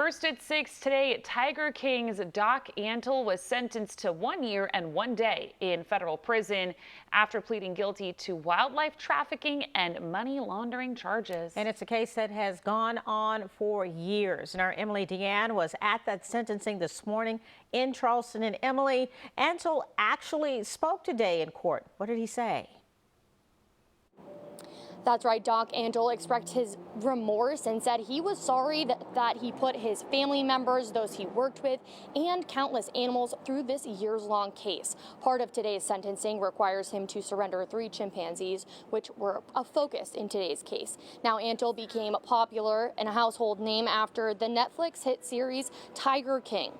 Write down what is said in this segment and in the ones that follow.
First at 6 today, Tiger King's Doc Antle was sentenced to 1 year and 1 day in federal prison after pleading guilty to wildlife trafficking and money laundering charges. And it's a case that has gone on for years. And our Emily Deanne was at that sentencing this morning in Charleston. And Emily, Antle actually spoke today in court. What did he say? That's right. Doc Antle expressed his remorse and said he was sorry that he put his family members, those he worked with, and countless animals through this years-long case. Part of today's sentencing requires him to surrender 3 chimpanzees, which were a focus in today's case. Now, Antle became popular and a household name after the Netflix hit series Tiger King.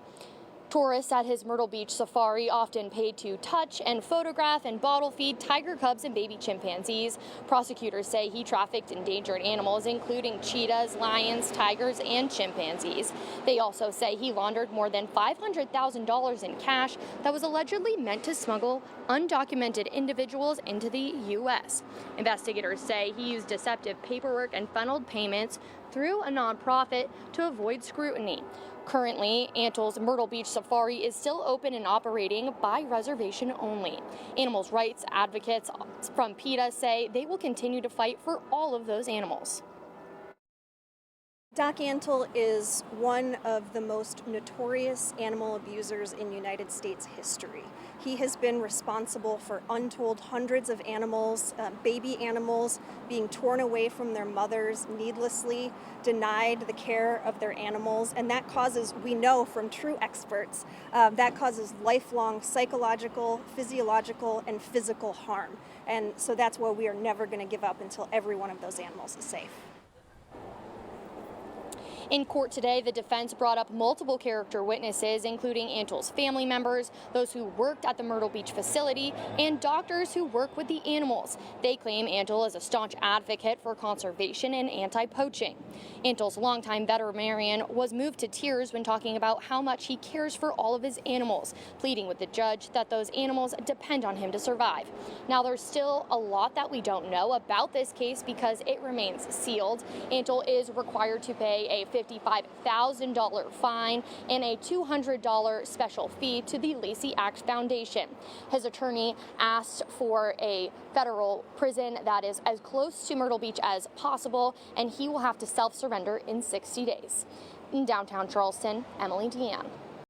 Tourists at his Myrtle Beach Safari often paid to touch and photograph and bottle feed tiger cubs and baby chimpanzees. Prosecutors say he trafficked endangered animals, including cheetahs, lions, tigers, and chimpanzees. They also say he laundered more than $500,000 in cash that was allegedly meant to smuggle undocumented individuals into the U.S. Investigators say he used deceptive paperwork and funneled payments through a nonprofit to avoid scrutiny. Currently, Antle's Myrtle Beach Safari is still open and operating by reservation only. Animals' rights advocates from PETA say they will continue to fight for all of those animals. Doc Antle is one of the most notorious animal abusers in United States history. He has been responsible for untold hundreds of animals, baby animals, being torn away from their mothers needlessly, denied the care of their animals, and that causes, we know from true experts, that causes lifelong psychological, physiological, and physical harm. And so that's why we are never going to give up until every one of those animals is safe. In court today, the defense brought up multiple character witnesses, including Antle's family members, those who worked at the Myrtle Beach facility, and doctors who work with the animals. They claim Antle is a staunch advocate for conservation and anti-poaching. Antle's longtime veterinarian was moved to tears when talking about how much he cares for all of his animals, pleading with the judge that those animals depend on him to survive. Now, there's still a lot that we don't know about this case because it remains sealed. Antle is required to pay a $55,000 fine and a $200 special fee to the Lacey Act Foundation. His attorney asked for a federal prison that is as close to Myrtle Beach as possible, and he will have to self-surrender in 60 days. In downtown Charleston, Emily Deanne.